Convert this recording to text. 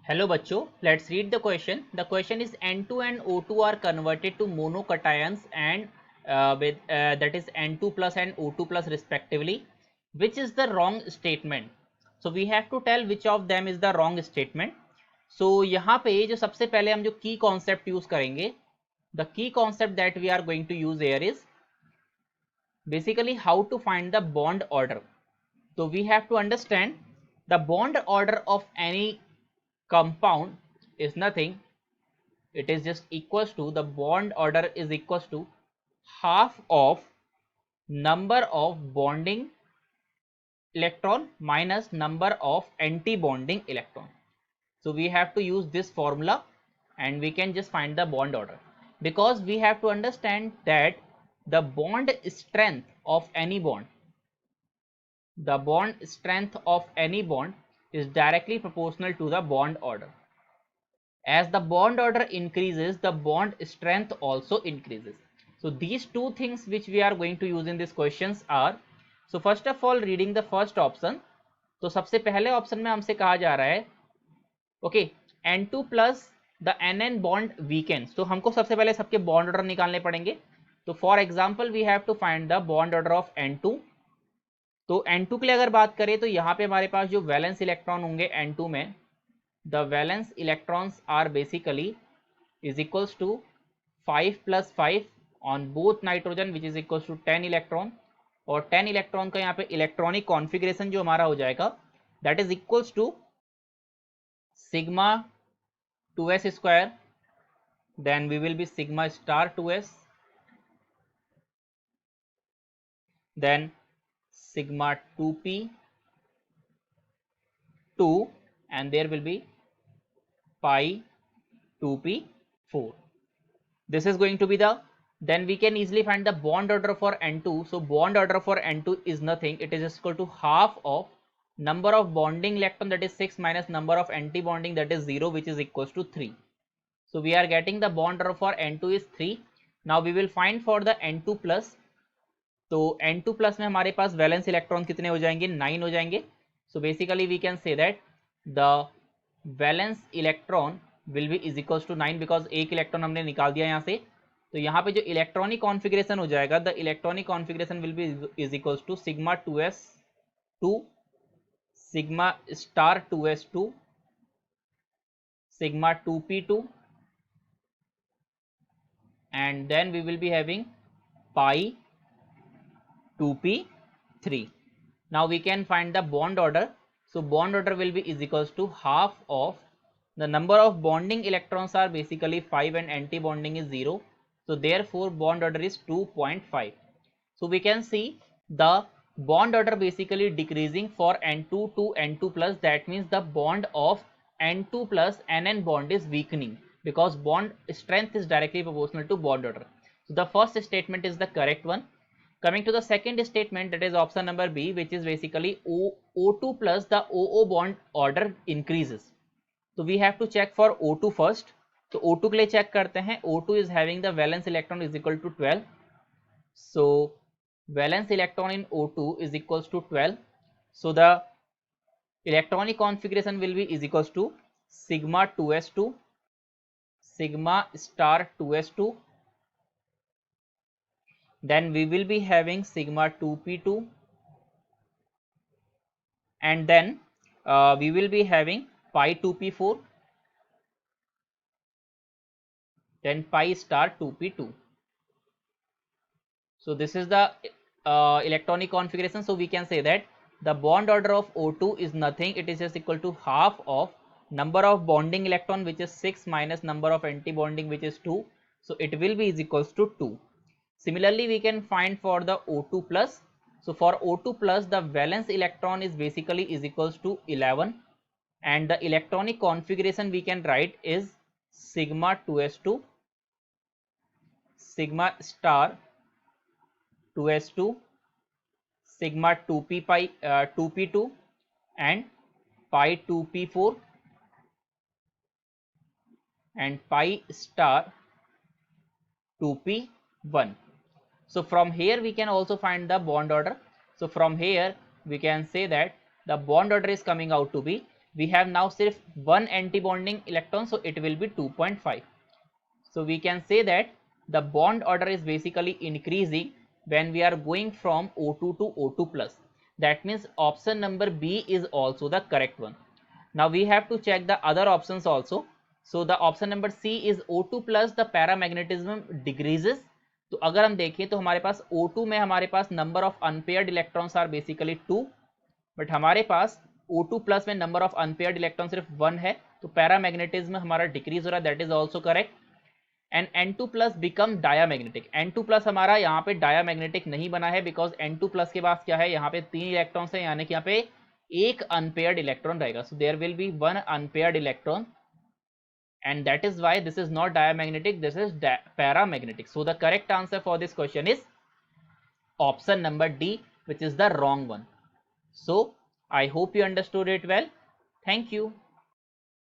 Hello बच्चों, let's read the question. The question is N2 and O2 are converted to monocations and that is N2 plus and O2 plus respectively. Which is the wrong statement? So we have to tell which of them is the wrong statement. So यहाँ पे जो सबसे पहले हम जो key concept use करेंगे, the key concept that we are going to use here is basically how to find the bond order. So we have to understand the bond order of any compound is nothing, it is just equals to the bond order is equals to half of number of bonding electron minus number of anti-bonding electron. So we have to use this formula and we can just find the bond order, because we have to understand that the bond strength of any bond, the bond strength of any bond is directly proportional to the bond order. As the bond order increases, the bond strength also increases. So these two things which we are going to use in these questions are, so first of all reading the first option. तो सबसे पहले option में हमसे कहा जा रहा है okay N2 plus the NN bond weekends, तो हमको सबसे पहले सबके बॉन्ड ऑर्डर निकालने पड़ेंगे. तो for example we have to find the bond order of N2. तो N2 के लिए अगर बात करें तो यहाँ पे हमारे पास जो वैलेंस इलेक्ट्रॉन होंगे N2 में, the valence electrons are basically is equals to 5 plus 5 on both nitrogen which is equals to 10 electron, और 10 इलेक्ट्रॉन का यहाँ पे इलेक्ट्रॉनिक कॉन्फ़िगरेशन जो हमारा हो जाएगा that is equals to sigma 2s square, then we will be sigma star 2s, then sigma 2p 2, and there will be pi 2p 4. This is going to be the, then we can easily find the bond order for N2. So bond order for N2 is nothing, it is equal to half of number of bonding electron that is 6 minus number of anti bonding that is 0 which is equals to 3. So we are getting the bond order for N2 is 3. Now we will find for the N2 plus. तो N2 plus में हमारे पास valence electron कितने हो जाएंगे, 9 हो जाएंगे. So basically we can say that the valence electron will be is equals to 9 because एक electron हमने निकाल दिया यहाँ से. तो यहाँ पे जो इलेक्ट्रॉनिक कॉन्फ़िगरेशन हो जाएगा, the electronic configuration will be is equals to sigma 2s 2, sigma star 2s 2, sigma 2p2, and then we will be having pi 2p3. Now we can find the bond order. So bond order will be is equals to half of the number of bonding electrons are basically 5 and anti bonding is 0. So therefore bond order is 2.5. So we can see the bond order basically decreasing for N2 to N2 plus. That means the bond of N2 plus NN bond is weakening because bond strength is directly proportional to bond order. So the first statement is the correct one. Coming to the second statement, that is option number B, which is basically O2 plus the OO bond order increases. So we have to check for O2 first. तो O2 के लिए check करते हैं. O2 is having the valence electron is equal to 12. So valence electron in O2 is equals to 12. So the electronic configuration will be is equals to sigma 2s2, sigma star 2s2, then we will be having sigma 2p2, and then we will be having pi 2p4, then pi star 2p2. So this is the electronic configuration. So we can say that the bond order of O2 is nothing, it is just equal to half of number of bonding electron which is 6 minus number of anti bonding which is 2. So it will be is equals to 2. Similarly we can find for the O2 plus. So for O2 plus the valence electron is basically is equals to 11, and the electronic configuration we can write is sigma 2s2, sigma star 2s2, sigma 2p pi 2p2, and pi 2p4, and pi star 2p1. So from here we can also find the bond order. So from here we can say that the bond order is coming out to be we have now सिर्फ one anti-bonding electron, so it will be 2.5. So we can say that the bond order is basically increasing when we are going from O2 to O2 plus. That means option number B is also the correct one. Now we have to check the other options also. So the option number C is O2 plus the paramagnetism decreases. तो अगर हम देखें तो हमारे पास O2 में हमारे पास number of unpaired electrons are basically 2, but हमारे पास O2 प्लस में नंबर ऑफ अनपेयर्ड इलेक्ट्रॉन सिर्फ 1 है, तो पैरामैग्नेटिज्म हमारा डिक्रीज हो रहा है, that is also correct. And N2 plus become diamagnetic. N2 plus हमारा यहाँ पे डायामैग्नेटिक नहीं बना है बिकॉज N2 प्लस के बाद क्या है, यहाँ पे 3 इलेक्ट्रॉन्स है, यानी कि यहाँ पे एक अनपेयर्ड इलेक्ट्रॉन रहेगा. So there will be 1 unpaired electron, and that is why this is not diamagnetic, this is paramagnetic. So the correct answer for this question is option number D, which is the wrong one. So I hope you understood it well. Thank you.